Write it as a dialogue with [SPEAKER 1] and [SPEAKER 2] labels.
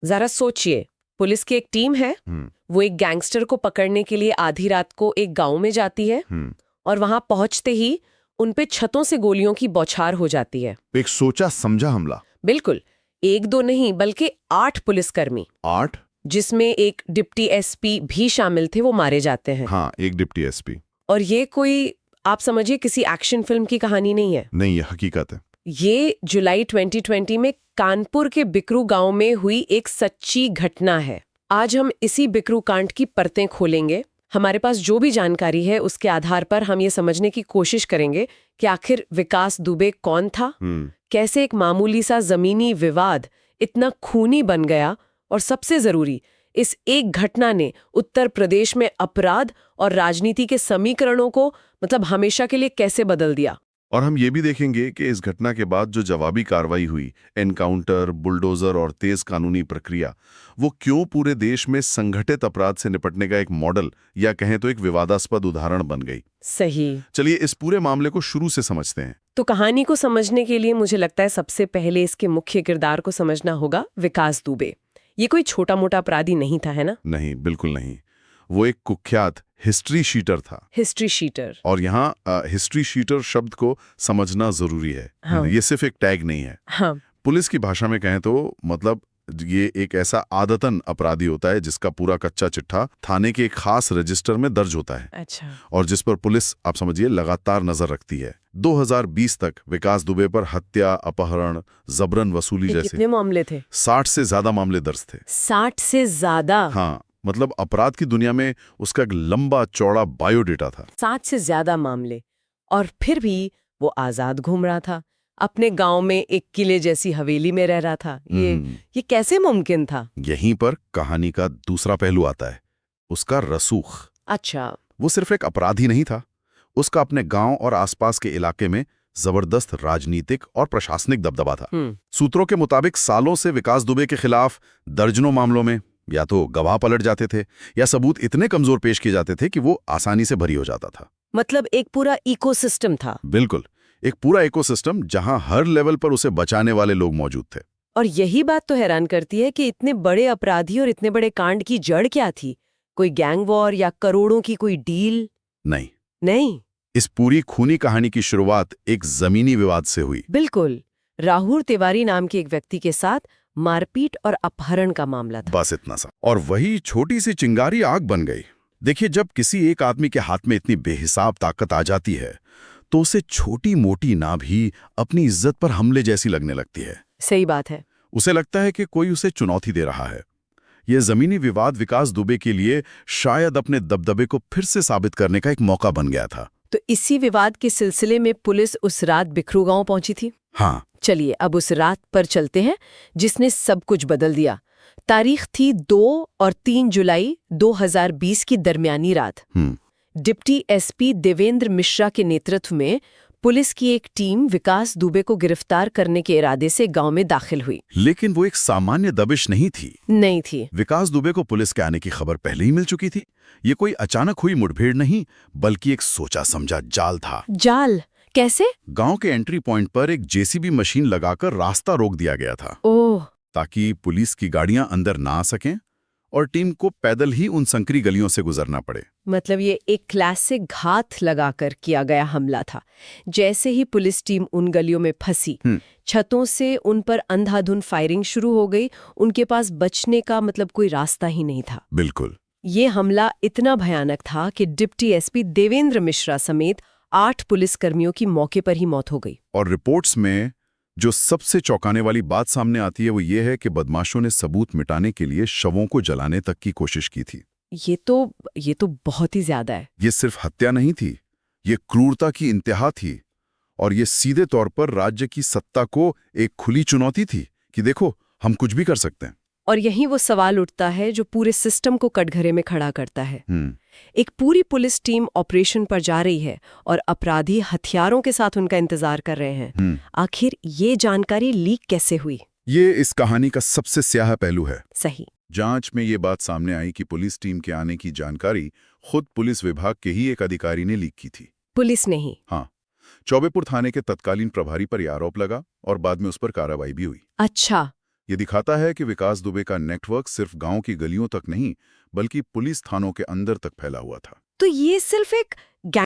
[SPEAKER 1] जरा सोचिए, पुलिस की एक टीम है, वो एक गैंगस्टर को पकड़ने के लिए आधी रात को एक गांव में जाती है और वहां पहुंचते ही उन पे छतों से गोलियों की बौछार हो जाती है।
[SPEAKER 2] एक सोचा समझा हमला।
[SPEAKER 1] बिल्कुल, एक दो नहीं बल्कि 8 पुलिसकर्मी,
[SPEAKER 2] 8?
[SPEAKER 1] जिसमें एक डिप्टी एसपी भी शामिल थे, वो मारे जाते हैं।
[SPEAKER 2] हाँ, एक डिप्टी एसपी।
[SPEAKER 1] और ये कोई, आप समझिए, किसी एक्शन फिल्म की कहानी नहीं है।
[SPEAKER 2] नहीं, ये हकीकत है।
[SPEAKER 1] ये जुलाई 2020 में कानपुर के बिकरू गांव में हुई एक सच्ची घटना है। आज हम इसी बिकरू कांड की परतें खोलेंगे। हमारे पास जो भी जानकारी है उसके आधार पर हम ये समझने की कोशिश करेंगे कि आखिर विकास दुबे कौन था, कैसे एक मामूली सा जमीनी विवाद इतना खूनी बन गया, और सबसे जरूरी, इस एक घटना ने उत्तर प्रदेश में अपराध और राजनीति के समीकरणों को मतलब हमेशा के लिए कैसे बदल दिया।
[SPEAKER 2] और हम ये भी देखेंगे कि इस घटना के बाद जो जवाबी कार्रवाई हुई, एनकाउंटर, बुलडोजर और तेज कानूनी प्रक्रिया, वो क्यों पूरे देश में संगठित अपराध से निपटने का एक मॉडल या कहें तो एक विवादास्पद उदाहरण बन गई।
[SPEAKER 1] सही।
[SPEAKER 2] चलिए इस पूरे मामले को शुरू से समझते हैं।
[SPEAKER 1] तो कहानी को समझने के लिए मुझे लगता है सबसे पहले इसके मुख्य किरदार को समझना होगा, विकास दुबे। ये कोई छोटा मोटा अपराधी नहीं था, है ना?
[SPEAKER 2] नहीं, बिल्कुल नहीं। वो एक कुख्यात हिस्ट्री शीटर था।
[SPEAKER 1] History sheeter.
[SPEAKER 2] और यहाँ हिस्ट्री शीटर शब्द को समझना जरूरी है।
[SPEAKER 1] हाँ।
[SPEAKER 2] ये सिर्फ एक टैग नहीं है।
[SPEAKER 1] हाँ।
[SPEAKER 2] पुलिस की भाषा में कहें तो मतलब ये एक ऐसा आदतन अपराधी होता है जिसका पूरा कच्चा चिट्ठा थाने के एक खास रजिस्टर में दर्ज होता है।
[SPEAKER 1] अच्छा।
[SPEAKER 2] और जिस पर पुलिस, आप समझिए, लगातार नजर रखती है। 2020 तक विकास दुबे पर हत्या, अपहरण, जबरन वसूली जैसे
[SPEAKER 1] कितने मामले थे?
[SPEAKER 2] 60 से ज्यादा मामले दर्ज थे।
[SPEAKER 1] 60 से ज्यादा?
[SPEAKER 2] हाँ, मतलब अपराध की दुनिया में उसका एक लंबा चौड़ा बायोडेटा था।
[SPEAKER 1] 60 से ज्यादा मामले, और फिर भी वो आजाद घूम रहा था, अपने गांव में एक किले जैसी हवेली में रह रहा था। ये कैसे मुमकिन था?
[SPEAKER 2] यहीं पर कहानी का दूसरा पहलू आता है, उसका रसूख।
[SPEAKER 1] अच्छा।
[SPEAKER 2] वो सिर्फ एक अपराधी नहीं था, उसका अपने गांव और आसपास के इलाके में जबरदस्त राजनीतिक और प्रशासनिक दबदबा था। सूत्रों के मुताबिक सालों से विकास दुबे के खिलाफ दर्जनों मामलों में या तो गवाह पलट जाते थे या सबूत इतने कमजोर पेश किए जाते थे कि वो आसानी से भरी हो जाता था।
[SPEAKER 1] मतलब एक पूरा इकोसिस्टम था।
[SPEAKER 2] बिल्कुल, एक पूरा इकोसिस्टम जहां हर लेवल पर उसे बचाने वाले लोग मौजूद थे।
[SPEAKER 1] और यही बात तो हैरान करती है कि इतने बड़े अपराधी और इतने बड़े कांड की जड़ क्या थी? कोई गैंग वॉर या करोड़ों की कोई डील? नहीं।
[SPEAKER 2] इस पूरी खूनी कहानी की शुरुआत एक जमीनी विवाद से हुई।
[SPEAKER 1] बिल्कुल, राहुल तिवारी नाम के एक व्यक्ति के साथ मारपीट और अपहरण का मामला था।
[SPEAKER 2] बस इतना सा, और वही छोटी सी चिंगारी आग बन गई। देखिए, जब किसी एक आदमी के हाथ में इतनी बेहिसाब ताकत आ जाती है तो उसे छोटी मोटी ना भी अपनी इज्जत पर हमले जैसी लगने लगती है।
[SPEAKER 1] सही बात है।
[SPEAKER 2] उसे लगता है कि कोई उसे चुनौती दे रहा है। यह जमीनी विवाद विकास दुबे के लिए शायद अपने दबदबे को फिर से साबित करने का एक मौका बन गया था।
[SPEAKER 1] तो इसी विवाद के सिलसिले में पुलिस उस रात बिखरू गांव पहुंची थी।
[SPEAKER 2] हाँ।
[SPEAKER 1] चलिए अब उस रात पर चलते हैं जिसने सब कुछ बदल दिया। तारीख थी 2 और 3 जुलाई 2020 की दरमियानी रात। डिप्टी एसपी देवेंद्र मिश्रा के नेतृत्व में पुलिस की एक टीम विकास दुबे को गिरफ्तार करने के इरादे से गांव में दाखिल हुई।
[SPEAKER 2] लेकिन वो एक सामान्य दबिश नहीं थी। विकास दुबे को पुलिस के आने की खबर पहले ही मिल चुकी थी। ये कोई अचानक हुई मुठभेड़ नहीं, बल्कि एक सोचा समझा जाल था।
[SPEAKER 1] जाल कैसे?
[SPEAKER 2] गांव के एंट्री पॉइंट पर एक जेसीबी मशीन लगाकर रास्ता रोक दिया गया था।
[SPEAKER 1] ओह।
[SPEAKER 2] ताकि पुलिस की गाड़ियां अंदर ना आ सकें और टीम को पैदल ही उन संकरी गलियों से गुजरना पड़े।
[SPEAKER 1] मतलब ये एक क्लासिक घात लगाकर किया गया हमला था। जैसे ही पुलिस टीम उन गलियों में फंसी, छतों से उन पर अंधाधुंध फायरिंग शुरू हो गई। उनके पास बचने का मतलब कोई रास्ता ही नहीं था।
[SPEAKER 2] बिल्कुल।
[SPEAKER 1] ये हमला इतना भयानक था कि डिप्टी एसपी देवेंद्र मिश्रा समेत 8 पुलिसकर्मियों की मौके पर ही मौत हो गई।
[SPEAKER 2] और रिपोर्ट्स में जो सबसे चौंकाने वाली बात सामने आती है वो ये है कि बदमाशों ने सबूत मिटाने के लिए शवों को जलाने तक की कोशिश की थी।
[SPEAKER 1] ये तो बहुत ही ज्यादा है।
[SPEAKER 2] ये सिर्फ हत्या नहीं थी, ये क्रूरता की इंतहा थी। और ये सीधे तौर पर राज्य की सत्ता को एक खुली चुनौती थी कि देखो, हम कुछ भी कर सकते हैं।
[SPEAKER 1] और यही वो सवाल उठता है जो पूरे सिस्टम को कटघरे में खड़ा करता है। एक पूरी पुलिस टीम ऑपरेशन पर जा रही है और अपराधी हथियारों के साथ उनका इंतजार कर रहे हैं। आखिर ये जानकारी लीक कैसे हुई?
[SPEAKER 2] ये इस कहानी का सबसे स्याह पहलू है।
[SPEAKER 1] सही।
[SPEAKER 2] जांच में ये बात सामने आई कि पुलिस टीम के आने की जानकारी खुद पुलिस विभाग के ही एक अधिकारी ने लीक की थी।
[SPEAKER 1] पुलिस ने ही?
[SPEAKER 2] हाँ। चौबेपुर थाने के तत्कालीन प्रभारी पर यह आरोप लगा और बाद में उस पर कार्रवाई भी हुई।
[SPEAKER 1] अच्छा।
[SPEAKER 2] ये दिखाता है कि विकास दुबे का नेटवर्क सिर्फ गांव की गलियों तक नहीं बल्कि पुलिस थानों के अंदर तक फैला हुआ था।
[SPEAKER 1] तो ये सिर्फ एक